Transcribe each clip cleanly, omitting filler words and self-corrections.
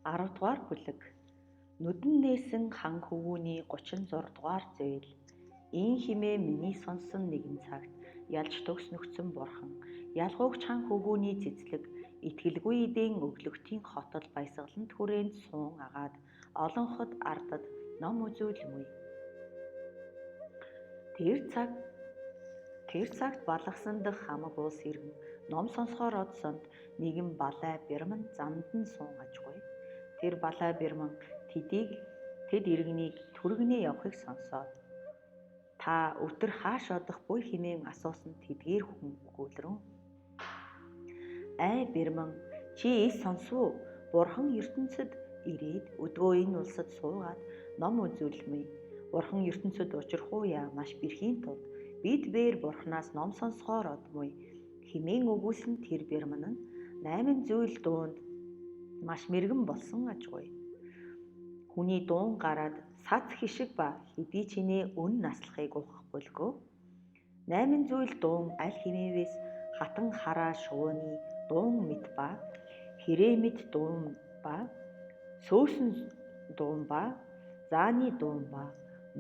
10 дугаар бүлэг Нүдэн нээсэн хан хөвгүүний 36 дугаар зүйл ийн химээ миний сонсон нэгэн цагт ялж төгс нөхцөн бурхан ялгуугч хан хөвгүүний цэцлэг итгэлгүй эдийн өглөгтийн хотод баясгалант хүрээнд суун агаад олонход ардад ном үзүүлмүй. Тэр цагт балгасан дах хамаг уус иргэн ном сонсохоор одсонд нэгэн балай бэрмэн замдан суун ажгүй. Тэр балай бэрмэн тэд иргэнийг түргэнээ явахыг сонсоод та өтөр хааш одох буй хэмээн асуусан тэдгээр хүн өгүүлрэн. Ай бэрмэн чи эс сонсвоо бурхан ертөнцид ирээд өдгөө энэ улсад суугаад ном үзүүлмэй. Бурхан ертөнцид учрахуяа маш бэрхийн тулд бид бээр бурханаас ном сонсохоор одмой хэмээн өгүүлсэн тэр бэрмэн нь 8 зүйл дуунд маш мэргэн болсон ажгүй. Хүний дуун гараад сац хишиг ба хэдий чинээ өн наслахыг ухах бүлгөө. 8 зүйл дуун аль хэмээвээс хатан хараа шувууны дуун мэт ба хэрээ мэт дуун ба сөөсөн дуун ба зааны дуун ба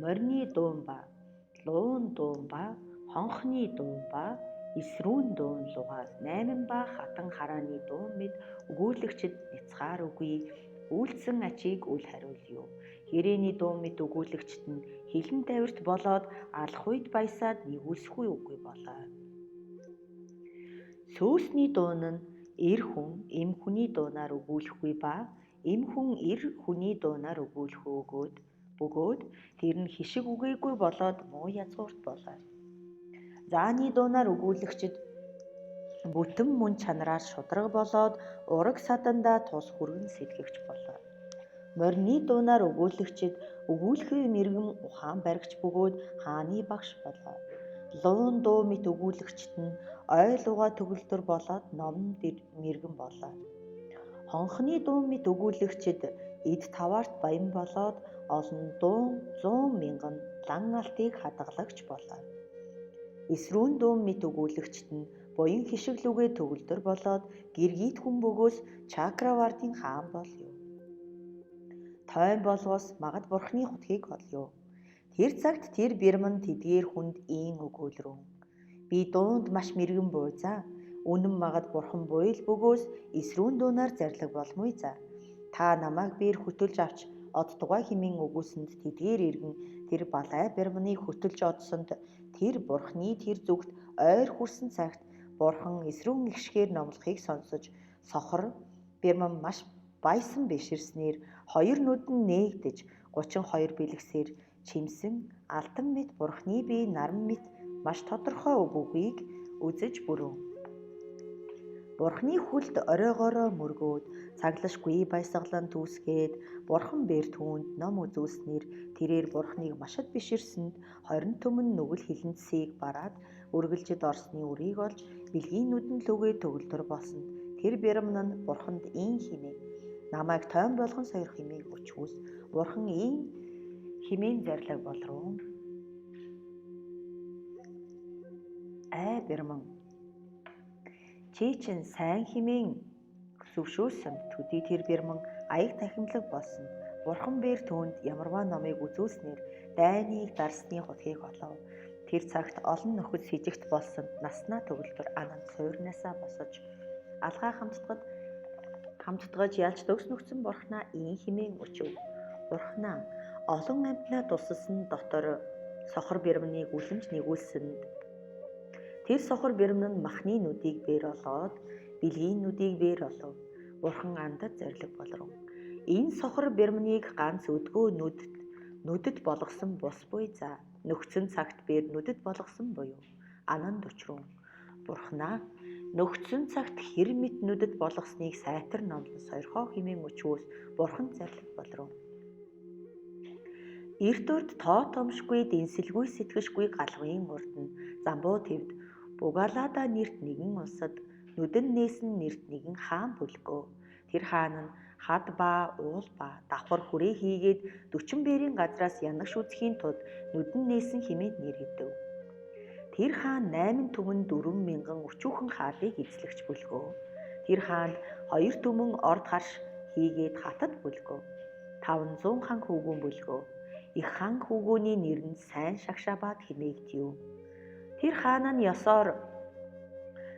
морины дуун ба луун дуун ба хонхны дуун ба эсрүүн дуун лугаар 8 ба хатан харааны дуун мэд өгүүлэгчд няцгаар үгүй үйлдсэн ачийг үл хариулъё. Хэрээний дуун мэд өгүүлэгчд нь хилэн тавирт болоод алах үед баясаад нэгүүлсэхгүй үгүй болоо. Сөөсний дуун нь эр хүн эм хүний дуунаар өгүүлэхгүй ба эм хүн эр хүний дуунаар өгүүлэх бөгөөд тэр нь хишиг үгээгүй болоод муу язгуурт болоо. Зааны дуунаар өгүүлэгчд бүтэн мөн чанараар шудраг болоод ураг садандаа тус хүргэн сэлгэгч болоо. Морины дуунаар өгүүлэгчд өгүүлэхээ мэргэн ухаан баригч бөгөөд хааны багш болоо. Луун дуу мэт өгүүлэгчд нь ойлугаа төгөлдөр болоод номн мэргэн болоо. Хонхны дуун мэт өгүүлэгчд эд таваарт баян болоод олон 100 мянган лан алтыг хадгалагч болоо. Эсрүүн дуун мэт өгүүлэгчд нь буян хишиглүгээ төгөлдөр болоод гэргийт хүн бөгөөс чакравардын хаан болё. Тойн болгоос магад бурхны хутгийг олё. Тэр цагт тэр бэрмэн тэдгээр хүнд ийн өгүүлрэн. Би дуунд маш мэргэн буй за. Үнэн магад бурхан буйл бөгөөс эсрүүн дуунаар зарлаг болмой за. Та намайг биер хөтөлж авч оддугай хэмээн өгүүлсэнд тэдгээр иргэн тэр балай бэрмэнийг хөтөлж одсонд тэр бурхны тэр зүгт ойр хүрсэн цагт бурхан эсрүүн эгшгээр номлохыг сонсож сохор бэрмэн маш баясан биширснээр хоёр нүд нь нээгдэж 32 бэлгсээр чимсэн алтан мэт бурхны бие наран мэт маш тодорхой үгийг үзэж бүрэн. Бурхны хүлд оройгоороо мөргөөд цаглашгүй баясгалан түүсгээд бурхан бээр түүнд ном үзүүлснээр тэрээр бурхныг машад биширсэнд 20 түмэн нүгэл хилэнцсийг бараад үргэлжид орсны үрийг олж бэлгийн нүдэн лүгээ төгөлдөр болсонд тэр бэрмэн нь бурханд ийн химээ намайг тойн болгон сойрох хэмээн өчгөөс бурхан ийн химээн зарлаг болруу. Ай бэрмэн чи чин сайн химээн зөвшөөсөн төдий тэр бэрмэн аяг тахимлаг болсон. Бурхан бээр түүнд ямарваа номыг үзүүлснээр дайныг дарсны хутгийг олов. Тэр цагт олон нөхөд сэжигт болсон наснаа төгөлдөр ананд суурнаасаа босож алгаа хамтдгаж ялж төгс нөхцөн бурхнаа ийн химээн өчөв. Бурхнаа олон амьтнаа тусалсан дотор сохор бэрмэнийг үлэмж нэгүүлсэнд тэр сохор бэрмэн нь махны нүдийг бээр олоод бэлгийн нүдийг бээр олов. Бурхан андад зориг болров. Энэ сохор бэрмэнийг ганц өдгөө нүдэд болгосон бус буй за. Нөхцөн цагт бээр нүдэд болгосон буюу ананд учруу. Бурханаа нөхцөн цагт хэр мэт нүдэд болгосныг сайтар номлон сойрхоо хэмээн өчгөөс бурхан зарлаг болров. Эрт урд тоо томшгүй дэнсэлгүй сэтгэшгүй галгын урд нь замбуу твд Бугалада нэрт нэгэн улсад нүдэн нээсэн нэрт нэгэн хаан бүлгөө. Тэр хаан нь хад ба уул ба давхар хүрээ хийгээд 40 бээрийн газраас янагш үзхийн тулд нүдэн нээсэн хэмээн нэр өгдөв. Тэр хаан 8 түмэн 4 мянган өчүүхэн хаалыг эзлэгч бүлгөө. Тэр хаанд 2 түмэн орд харш хийгээд хатад бүлгөө. 500 хан хүүгүүн бүлгөө. Их хан хүүгүүний нэр нь сайн Шагшабад хэмээгдэв. Тэр хаан нь ёсоор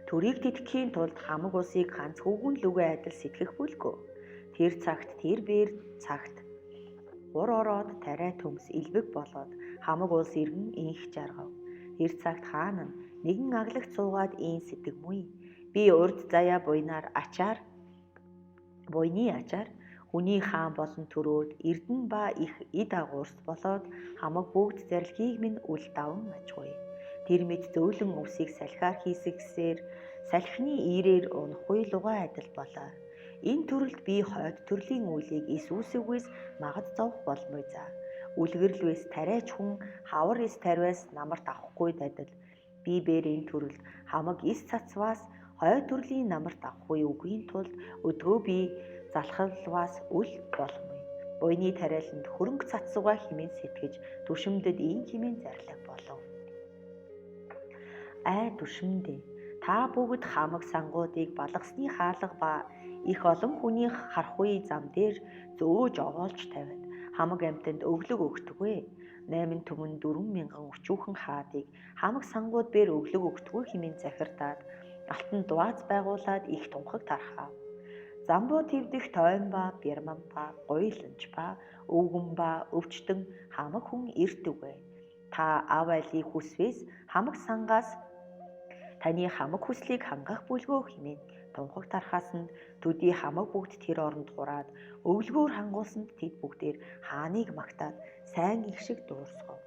төрийг тэтгэхийн тулд хамаг улсыг ганц хүүгүүн лүгээ адил сэтгэх бүлгөө. Тэр цагт тэр бээр цагт ур ороод тариа төмс элбэг болоод хамаг улс иргэн инх жаргав. Тэр цагт хаан нь нэгэн аглагч суугаад ийн сэтгэмүй. Би урд заяа буйны ачаар хүний хаан болон төрөөд эрдэн ба их эд агуурс болоод хамаг бүгд зарилгийг минь үл даван ажгүй. Тэр мэд зөөлөн өвсийг салхиар хийсгсээр салхины ирээр унахгүй лугаа адил болоо. Энэ төрөлд би хойд төрлийн үйлийг Иесусээс магад зовх болмой за. Үлгэрлвэс тариач хүн хавар эс тариас намарт авахгүй дадал. Би бээр энэ төрөлд хамаг эс цацваас хойд төрлийн намарт авахгүй үгийн тулд өдгөө би залхалваас үл болмой. Буйны тариаланд хөрөнгө цацсугаа химэн сэтгэж түшимдэд ийм химэн зарлаг болов. Түшимдээ та бүгд хамаг сангуудыг балгасны хаалга ба их олон хүний харахгүй зам дээр зөөж овоолж тавиад хамаг амьтанд өглөг өгтөгөө. 8 түмэн 4,000 өчүүхэн хаадыг хамаг сангууд бээр өглөг өгтөгөө хэмээн захирдаад алтан дувааз байгуулад их тунхаг тархав. Замбуу твдэх тойн ба бярман ба гойлонч ба өвгөн ба өвчтөн хамаг хүн иртүгэ. Та ав айлыг хүсвээс хамаг сангаас таны хамаг хүслийг хангах бүлгөө хэмээн тунхаг тархаасанд төдий хамаг бүгд тэр оронд хураад өглөгөөр хангуулсанд тэд бүгдээр хааныг магтаад сайн их шиг дуурсгав.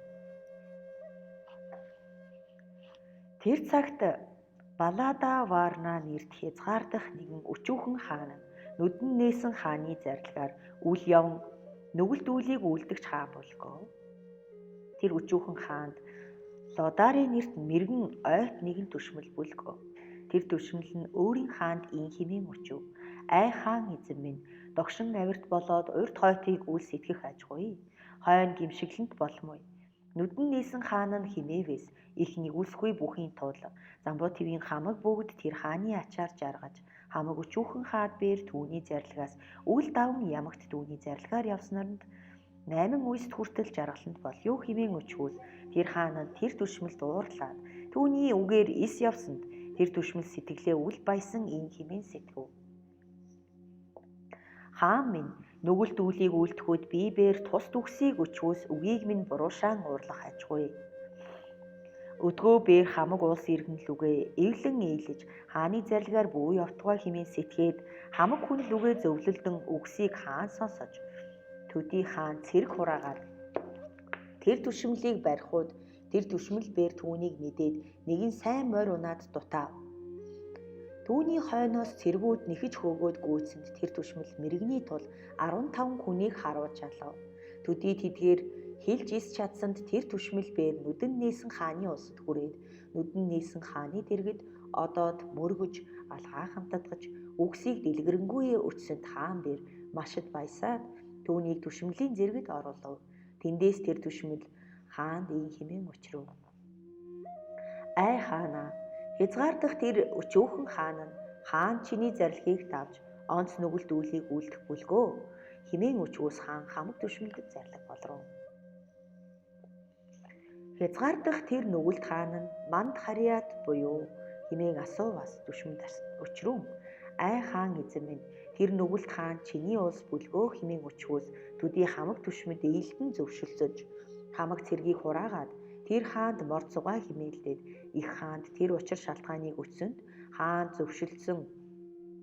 Тэр цагт Балада Варна нэрт хязгаардах нэгэн өчүүхэн хаан нүдэн нээсэн хааны зарилгаар үл явн нүгэлт үлийг үлдэгч хаа болгоо. Тэр өчүүхэн хаанд Лодари нэрт мэрэгэн ойт нэгэн түшмэл бүлгөө. Тэр түшмэл нь өөрийн хаанд ин химэн өчөв. Хаан эзэн минь догшин авирт болоод урд хойтыг үл сэтгэх ажгүй. Хойно гимшиглэнт болмой. Нүдэн нээсэн хаан нь химээвээс их нэгүсгүй бүхийн тул Замбуу твийн хамаг бүгд тэр хааны ачаар жаргаж хамаг өчүүхэн хаад бээр түүний зарилгаас үл даван ямагт түүний зарилгаар явснарнд 8 үйст хүртэл жаргаланд болё хэмээн өчвөл тэр хаан нь тэр түшмэлд уурлаад түүний үгээр эс явсанд тэр түшмэл сэтгэлээ үл баясан ин хэмээн сэтгэв. Хаан минь нүгэлт үлийг үлдэхүйд би бээр тус төгсийг өчвөөс үгийг минь буруушаан уурлах ажгүй. Өдгөө бээр хамаг улс иргэн лүгээ эвлэн ээлж хааны зарилгаар бүү явтугай хэмээн сэтгээд хамаг хүн лүгээ зөвлөлдөн үгсийг хаан сонсож төдий хаан цэрэг хураагаад тэр түшмэлийг барихуд тэр түшмэл бээр түүнийг мэдээд нэгэн сайн морь унаад дутаав. Түүний хойноос цэргүүд нэхэж хөөгөөд гүйцэнд тэр түшмэл мэрэгний тул 15 хүнийг харуулж алав. Төдий тэдгээр хэлж ис чадсанд тэр түшмэл бээр нүдэн нээсэн хааны улсад хүрээд нүдэн нээсэн хааны дэргэд одоод мөргөж алгаа хамтадгаж үгсийг дэлгэрэнгүй өчсөнд хаан бээр машид баясаад түүнийг түшмэлийн зэрэгт оруулав. Тэндээс тэр түшмэл хаанд ин хэмээн учрав. Хаана хязгаардах тэр өчүүхэн хаан нь хаан чиний зарилгийг давж онц нүгэлт үлийг үлдэх бүлгөө хэмээн өчвөөс хаан хамаг түшмэлд зарлаг болров. Хязгаардах тэр нүгэлт хаан нь манд харьяат буюу хэмээн асууваас түшмэд өчрөв. Хаан эзэн минь тэр нүгэлт хаан чиний улс бүлгөө хэмээн өчвөөс төдий хамаг түшмэд ээлтэн зөвшөлсөж хамаг цэргийг хураагаад тэр хаанд мор зугаа хэмээлдээд их хаанд тэр учир шалтгааныг өчсөнд хаан зөвшөлдсөн.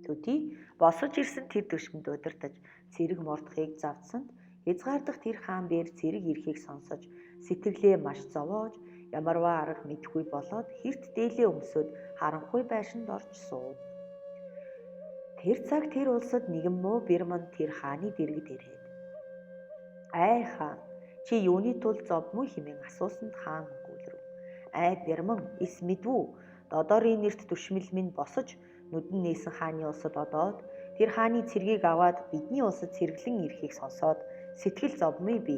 Төдий босож ирсэн тэр түшмэд удирдаж цэрэг мордохыг завдсанд хязгаардах тэр хаан бээр цэрэг ирэхийг сонсож сэтгэлээ маш зовоож ямарваа арга мэдгүй болоод хэрт дээлээ өмсөд харанхуй байшинд орж суув. Тэр цаг тэр улсад нэгэн муу бэрман тэр хааны дэргэд ирээд хаан чи юуны тул зовмоо хэмээн асуусанд хаан өгүүлрэв. Бэрман эс мэдвүү Додорын нэрт түшмэл минь босож нүдэн нээсэн хааны улсад одоод тэр хааны цэргийг аваад бидний улсад цэргэлэн ирэхийг сонсоод сэтгэл зовмоо би.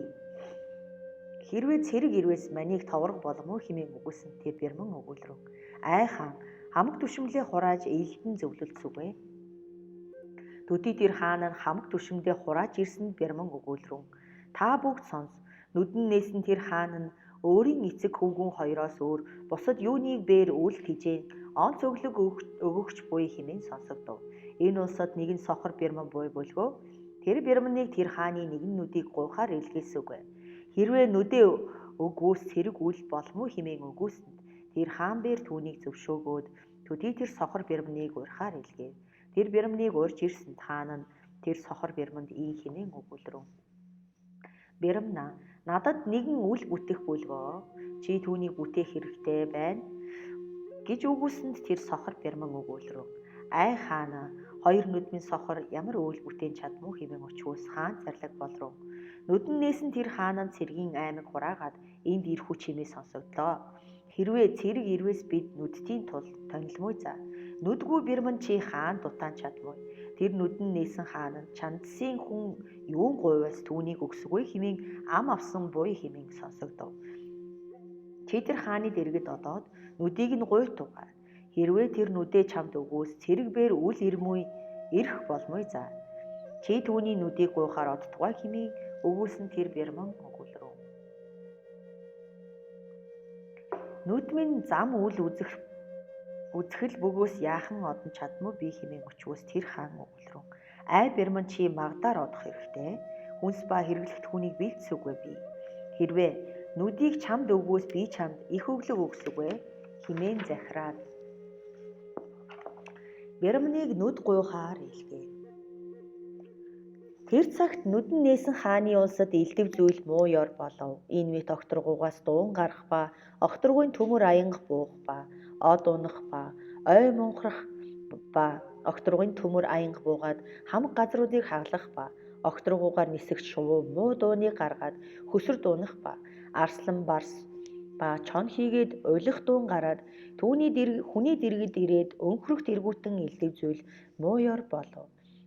Хэрвээ цэрэг ирвээс манийг товрог болмоо хэмээн өгүүлсэн тэр бэрман өгүүлрэв. Хаан хамаг түшмэлээ хурааж ээлтэн зөвлөлцөөгөө. Төдий тэр хаан нь хамаг түшиндээ хурааж ирсэнд бэрмэн өгүүлрэн. Та бүгд сонс. Нүдэн нээсэн тэр хаан нь өөрийн эцэг хөвгүн хоёроос өөр бусад юуныг бээр үл тижээ онц өглөг өгөгч буй хэмээн сонсогдов. Энэ улсад нэгэн сохор бэрмэн буй бөлгөө. Тэр бэрмэнийг тэр хааны нэгэн нүдийг гуйхаар илгээсэвгүй. Хэрвээ нүдээ өгвөөс цэрэг үл болмоо хэмээн өгүүлсэнд тэр хаан бээр түүнийг зөвшөөгөөд төдий тэр сохор бэрмэнийг урьхаар илгээв. Тэр бэрмэнийг урьж ирсэнд хаан нь тэр сохор бэрмэнд ий хэмээн өгүүлрэн. Бэрмнэ, надад нэгэн үл бүтэх бөлгөө. Чи түүнийг бүтээх хэрэгтэй байна гэж өгүүлсэнд тэр сохор бэрмэн өгүүлрэн. Ай хаана, хоёр нүдмийн сохор ямар үйл бүтээн чадмуу хэмээн өчвөөс хаан зарлаг болров. Нүдэн нээсэн тэр хаан нь цэргийн аймаг хураагаад энд ирэх үе чимээ сонсогдлоо. Хэрвээ цэрэг ирвээс бид нүдтийн тул тонилмой за. Нүдгүй бэрмэн чи хаан дутаан чадмой. Тэр нүдэн нээсэн хаан нь чандсын хүн юун гуйваас түүнийг өгсгүй хэмээн ам авсан буй хэмээн сонсогдов. Чи тэр хааны дэргэд одоод нүдийг нь гуйтугай. Хэрвээ тэр нүдээ чамд өгвөөс цэрэг бээр үл ирэх болмой за. Чи түүний нүдийг гуйхаар одтугай хэмээн өгүүлсэн тэр бэрмэн өгүүлрэн. Нүд минь зам үл үзэхэл бөгөөс яахан одон чадмуу би хэмээн өчвөөс тэр хаан өгүүлрэн. Ай бэрмэн чи магдаар одох хэрэгтэй. Хүнс ба хэрэглэгт хүнийг бэлдсэвгүй би. Хэрвээ нүдийг чамд өгвөөс би чамд их өглөг өгсөгүй хэмээн захираад бэрмэнийг нүд гуйхаар илгээв. Тэр цагт нүдэн нээсэн хааны улсад элдв зүйл муу ёр болов. Энэ мэт огторгуугаас дуун гарах ба огторгуйн төмөр аянга буух ба од унах ба ой мунхрах ба огторгуйн төмөр аянга буугаад хамаг газруудыг хаглах ба огторгуугаар нисэгч шувуу муу дууны гаргаад хөсөр дуунах ба арслан барс ба чон хийгээд уйлах дуун гараад хүний дэргэд ирээд өнхрөх тэргүүтэн элдв зүйл муу ёр болов.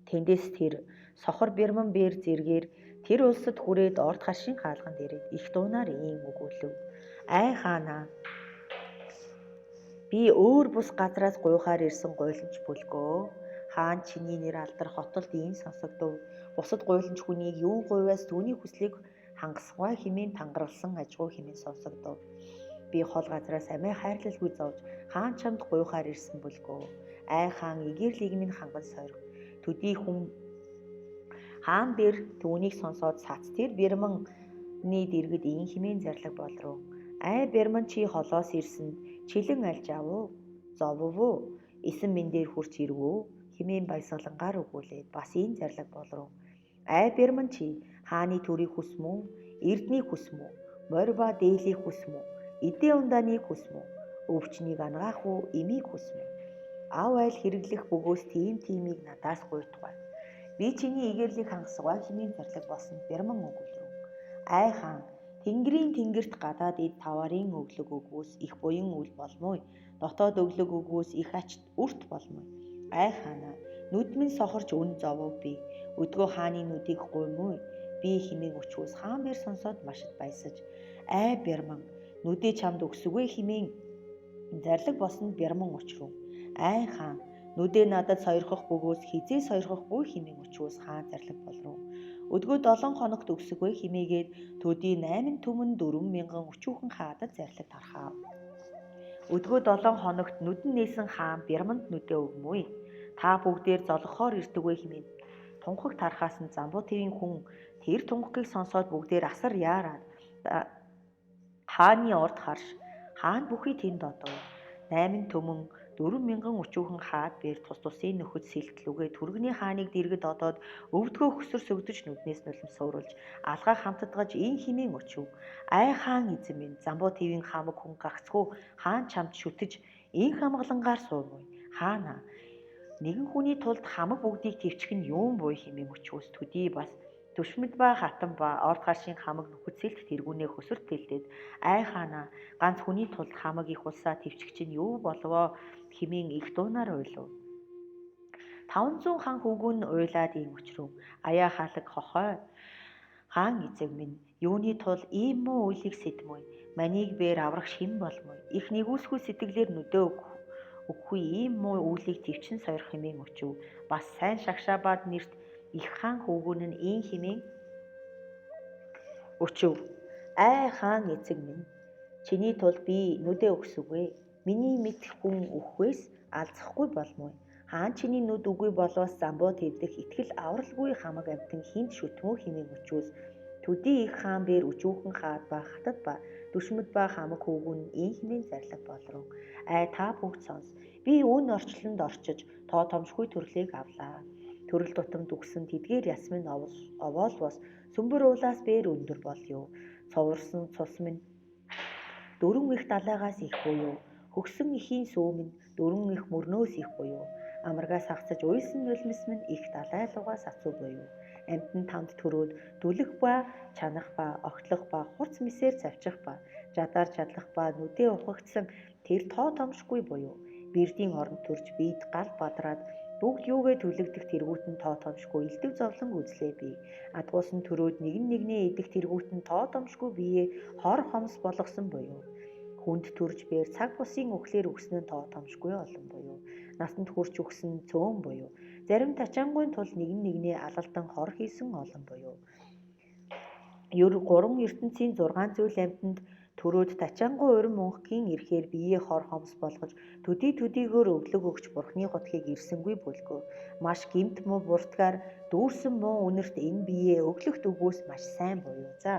Тэндээс тэр сохор бэрмэн бээр зэргээр тэр улсад хүрээд орд харшийн хаалганд ирээд их дуунаар ийм өгүүлв. Ай хаана, би өөр бус газраас гуйхаар ирсэн гуйланч бүлгөө. Хаан чиний нэр алдар хотолд ийм сонсогдов. Бусад гуйланч хүнийг юун гуйваас түүний хүслийг хангасгай хэмээн тангаралсан ажгүй хэмээн сонсогдов. Би хол газраас амиа хайрлалгүй зовж хаан чамд гуйхаар ирсэн бүлгөө. Ай хаан игэрлийг минь ханган сойрох. Төдий хүн хаан бэр түүнийг сонсоод сац тэр бэрмэнний дэргэд ийн хэмээн зарлаг болров. Ай бэрмэн чи холоос ирсэнд чилэн альж авуу, зоввоо, эсэн минь дээр хурч ирвөө хэмээн баясгалангаар өгүүлээд бас ийм зарлаг болров. Ай бэрмэн чи хааны төрийг хүс мүү, эрднийг хүс мүү, морь ба дээлийг хүс мүү, эдээ ундааныг хүс мүү, өвчнийг ангаах уу, эмийг хүс мүү. Ав айл хэрэглэх бөгөөс тиймийг надаас гуйтугай. Би чиний игэрлийг хангасгай хэмээн зарлаг болсон бэрмэн өгүүлрэн. Ай хаан, Тэнгэрийн тэнгэрт гадаад эд таварын өглөг өгвөөс их буян үл болмой. Дотоод өглөг өгвөөс их ачт үрт болмой. Ай хаана, нүд минь сохорч үн зовов би. Өдгөө хааны нүдийг гуймой. Би хэмээн өчвөөс хаан бэр сонсоод машид баясаж. Ай бэрмэн, нүдээ чамд өгсөгүй хэмээн зарлаг болсон бэрмэн өчрөв. Ай хаан, нүдээ надад сойрхох бөгөөс хизээ сойрхохгүй хэмээн өчвөөс хаан зарлаг болров. Өдгөө 7 хоногт өгсөгүй хэмээгээд төдий 8 түмэн 4,000 өчүүхэн хаадад зарлаг тархав. Өдгөө 7 хоногт нүдэн нээсэн хаан бэрмэнд нүдээ өгмөй. Та бүгдээр золгохоор ирдэгвэ хэмээн тунхаг тархаас нь замбуу твийн хүн тэр тунхагийг сонсоод бүгдээр асар яараад хааны орд харш. Хаан бүхий тэнд одов. 8 түмэн 4,000 өчүүхэн хаад бээр тус тусын нөхөд сэлтлүгээ түргэний хааныг дэргэд одоод өвдгөө хөсөр сөгдөж нүднээс нулимс сууруулж алгаа хамтдгаж ийн химийн өчөв. Ай хаан эзэн минь, замбуу твийн хамаг хүн гагцгүй хаан чамд шүтэж ийн хамгалангаар суумуй. Хаана, нэгэн хүний тулд хамаг бүгдийг твчих нь юун буй хэмээн өчвөөс төдий бас түшмэд ба хатан ба орд харшийн хамаг нөхөд сэлт тэргүүнээ хөсөрт тэлдээд ай хаана, ганц хүний тулд хамаг их улсаа твчих чинь юу болвоо хэмээн их дуунаар уйлав. 500 хан хөвгүн уйлаад ийм өчрөв. Аяа халаг хохой. Хаан эзэг минь, юуны тул ийм муу үйлийг сэдмүй. Манийг бээр аврах шим болмой. Их нэгүсгүй сэтгэлээр нүдээ Үгүй ийм муу үйлийг төвчин сойрох хэмээн өчөв. Бас сайн Шагшаабад нэрт их хаан хөвгүүн нь ийм хэмээн өчөв. Ай хаан эцэг минь, чиний тулд би нүдээ өгсөгүй. Миний мэд хүн өхвээс алзахгүй болмой. Хаан чиний нүд үгүй болоос замбуу твдэх итгэл авралгүй хамаг амьтан хинт шүтмөө хэмээн өчвөөс төдий их хаан бээр өчүүхэн хаад ба хатад ба дүшмэд ба хамаг хөвгүүн ийм хэмээн зарлаг болрон. Ай та бүгд сонс. Би өн орчлонд орчиж тоо томшгүй төрлийг авлаа. Төрөл тутамд үгсэн тэдгээр ясмын овоолвос сүмбэр уулаас бээр өндөр болё. Цоврсон цус минь дөрвөн их далайгаас их буюу. Хөгсөн ихийн сүү минь дөрвөн их мөрнөөс их буюу. Амаргаас хагцаж уйлсан нулимс минь их далайлуугаас ацуу буюу. Амьтан тамд төрөөд дүлэх ба чанах ба огтлох ба хурц мисээр завчих ба жадаар чадлах ба нүдээ ухагдсан тэр тоо томшгүй буюу. Бэрдийн оронд төрж бид гал бадраад бүгд юугээ төлөгдөх тэргүүтэн тоо томшгүй элдв зовлон үзлээ би. Адгуус нь төрөөд нэгнээ идэх тэргүүтэн тоо томшгүй бие хор хомс болгосон буюу. Хүнд төрж бээр цаг бусын өглөөр өгсөн нь тоо томшгүй олон буюу. Насанд хүрч өгсөн цөөн буюу. Зарим тачаангуйн тул нэгнээ алалдан хор хийсэн олон буюу. Гурван ертөнцийн 6 зүйл амьтанд төрөөд тачаангуй урим мөнхийн ирэхээр бие хор хомс болгож төдийгөөр өглөг өгч бурхны хотгийг ирсэнгүй бүлгөө. Маш гэмт муу буртгаар дүүрсэн муу үнэрт энэ бие өглөгт өгөөс маш сайн буюу. За.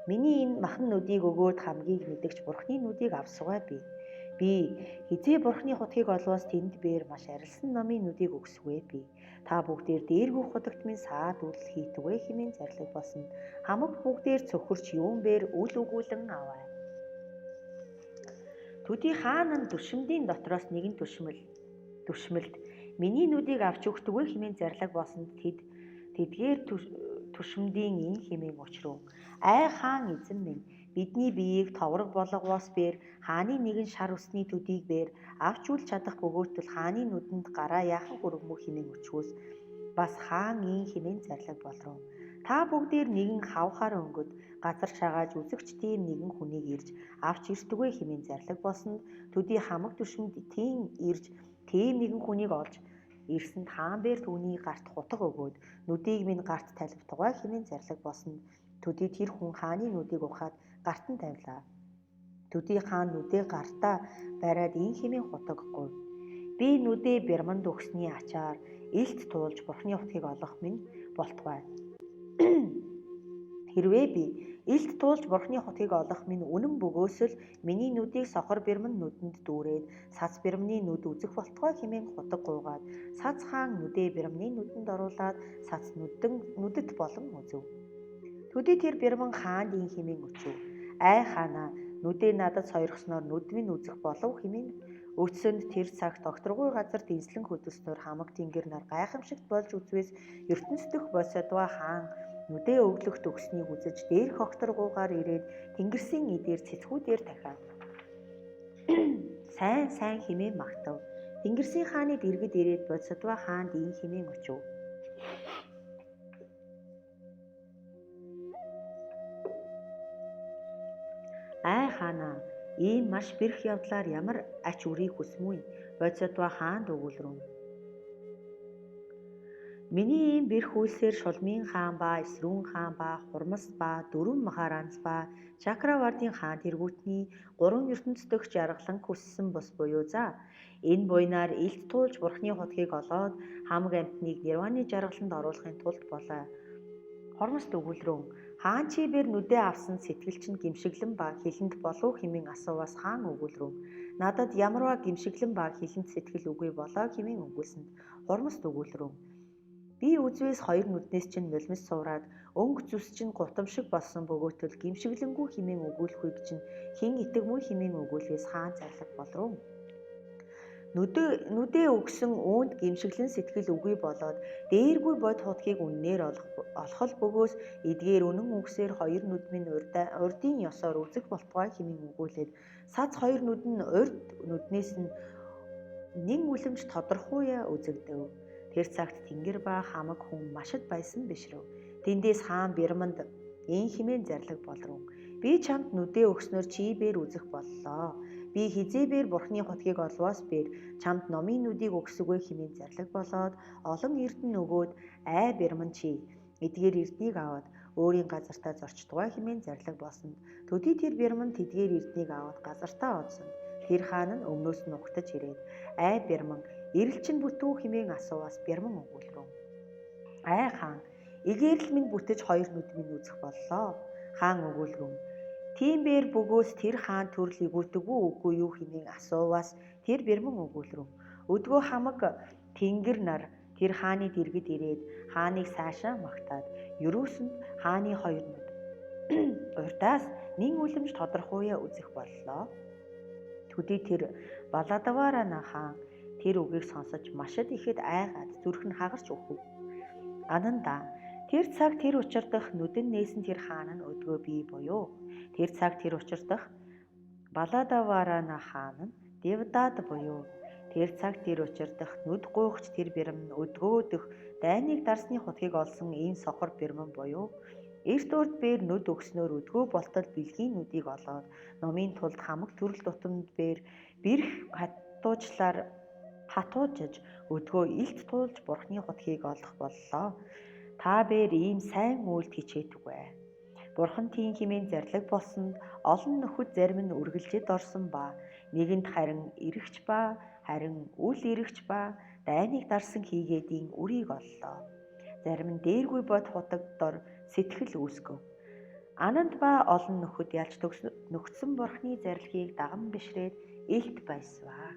Миний энэ махан нүдийг өгөөд хамгийн мэдэгч бурхны нүдийг авсугай би. Би хизээ бурхны хотгийг олвоос тэнд бээр маш арилсан номын нүдийг өгсвэ би. Та бүгдээр дээргүй хотогт минь саад үл хийтвэ хэмээн зарлаг болсон. Хамаг бүгдээр цөхөрч юун бээр үл өгүүлэн аваа. Төдий хаан нь дүшмдийн дотроос нэгэн дүшмэлд миний нүдийг авч өгтвэ хэмээн зарлаг болсонд тэдгээр түшмдийн ин хэмээн учрав. Ай хаан эзэн минь, бидний биеийг товрог болгоос бээр хааны нэгэн шар усны төдийг бээр авч үл чадах бөгөөтөл хааны нүдэнд гараа яахан хүргэмүү хэмээн өчвөөс бас хаан ин хэмээн зарлаг болров. Та бүгдээр нэгэн хавхаар өнгөд газар шагааж үзэгч тийм нэгэн хүнийг ирж авч иртгвэ хэмээн зарлаг болсонд төдий хамаг түшмд тийм ирж тийм нэгэн хүнийг олж ирсэнд хаан бээр түүний гарт хутга өгөөд нүдийг минь гарт тавьтугай хэмээн зарлаг болсонд төдий тэр хүн хааны нүдийг ухаад гарт нь тавилаа. Төдий хаан нүдээ гартаа бариад ин хэмээн хутаггүй. Би нүдээ бярманд өгсний ачаар илт туулж бурхны хотгийг олох минь болтугай. Хэрвээ би илт туулж бурхны хотгийг олох минь үнэн бөгөөс л миний нүдийг сохор бярман нүдэнд дүүрээд сац бярманы нүд үзэх болтугай хэмээн хутаг гуйгаад сац хаан нүдээ бярманы нүдэнд оруулаад сац нүдэд болон үзв. Төдий тэр бярман хаанд ин хэмээн өчөв. Ай хаанаа, нүдээ надад сойрхсноор нүд минь үзэх болов хэмээн өчсөнд тэр цагт огторгуй газар дэнслэн хөдөлснөөр хамаг тэнгэр нар гайхамшигт болж үзвээс ертөнц дэх босодва хаан нүдээ өглөгт өгснийг үзэж дээрх огторгуугаар ирээд тэнгэрсийн эдээр цэцгүүдээр дахиад сайн хэмээн магтав. Тэнгэрсийн хааны дэргэд ирээд босодва хаанд ин хэмээн өчөв. Ай хаанаа, ийм маш бэрх явдлаар ямар ач үрийг хүсмүй бодсодва хаанд өгүүлрүүн. Миний ийм бэрх үйлсээр Шулмын хаан ба Эсрүүн хаан ба Хурмас ба дөрвөн Махаранз ба Чакравардын хаан тэргүүтний 3 ертөнц дэх жаргалан хүссэн бус буюу за. Энэ буйнаар илт туулж бурхны хотгийг олоод хамаг амьтныг нирваны жаргаланд оруулахын тулд болоо. Хормост өгүүлрүүн. Хаан чи бэр нүдээ авсан сэтгэл чинь гимшиглэн ба хилэнд болов хэмээн асууваас хаан өгүүлрүүн. Надад ямарваа гимшиглэн ба хилэнд сэтгэл үгүй болоо хэмээн өгүүлсэнд хормост өгүүлрүүн. Би үзвээс 2 нүднээс чинь нулимс суураад өнгө зүс чинь гутам шиг болсон бөгөөтөл гимшиглэнгүй хэмээн өгүүлэхүйг чинь хэн итгэмүү хэмээн өгүүлвээс хаан зарлаг болров. Нүдээ өгсөн үүнд гимшиглэн сэтгэл үгүй болоод дээргүй бод хотгийг үннээр олохол бөгөөс эдгээр үнэн үгсээр 2 нүд минь урдын ёсоор үзэх болтугай хэмээн өгүүлээд сац 2 нүд нь урд нүднээс нь нэн үлэмж тодорхойя үзэгдэв. Тэр цагт тэнгэр ба хамаг хүн машид байсан бишрэв. Тэндээс хаан бярманд ин хэмээн зарлаг болров. Би чамд нүдээ өгснөөр чи бээр үзэх боллоо. Би хизээбээр Бурхны хотгийг олвоос бээр чамд номын нүдийг өгсөгөө хэмээн зарлаг болоод олон эрдэнэ нөгөөд ай бэрмэн чи эдгээр эрднийг аваад өөрийн газартаа зорчдгоо хэмээн зарлаг болсон. Төдий тэр бэрмэн тэдгээр эрднийг аваад газартаа оцсон. Тэр хаан нь өмнөөс нь угтаж ирээд ай бэрмэн эрэл чинь бүтүү хэмээн асууваас бэрмэн өгүүлрүү. Ай хаан эгээрл минь бүтэж хоёр нүд минь үзэх боллоо. Хаан өгүүлрүү. Тиймээр бөгөөс тэр хаан төрөл игүүлдэггүй үгүй юу хэмээн асууваас тэр бэрмэн өгүүлрүү. Өдгөө хамаг тэнгэр нар тэр хааны дэргэд ирээд хааныг сайшаа магтаад ерөөсөнд хааны хоёр нүд урдаас нэн үлэмж тодорхойо үзэх боллоо. Төдий тэр Баладаварана хаан тэр үгийг сонсож машид ихэд айгаад зүрх нь хагарч өгөв. Ананда тэр цаг тэр учир дах нүдэн нээсэн тэр хаан нь өдгөө бий буюу тэр цаг тэр учир дах Баладаварана хаан нь Девдад буюу тэр цаг тэр учир дах нүд гуйгч тэр бэрмэн өдгөө дэх дайныг дарсны хотгийг олсон ийм сохор бэрмэн буюу эрт урд бээр нүд өгснөөр өдгөө болтол бэлгийн нүдийг олоод номын тулд хамаг төрөл тутамд бээр бэрх хатуужлаар хатуужж өдгөө илт туулж Бурхны хотгийг олох боллоо. Та бээр ийм сайн үйлд хичээдвэ. Бурхан тийм хэмээн зарлаг болсонд олон нөхөд зарим нь үргэлжид орсон ба нэгэнд харин эрэгч ба харин үл эрэгч ба дайныг дарсан хийгээдийн үрийг оллоо. Зарим нь дээргүй бод худаг дор сэтгэл үүсгэв. Ананд ба олон нөхөд ялж нөгцсөн Бурхны зарилгийг даган бишрээд илт байсваа.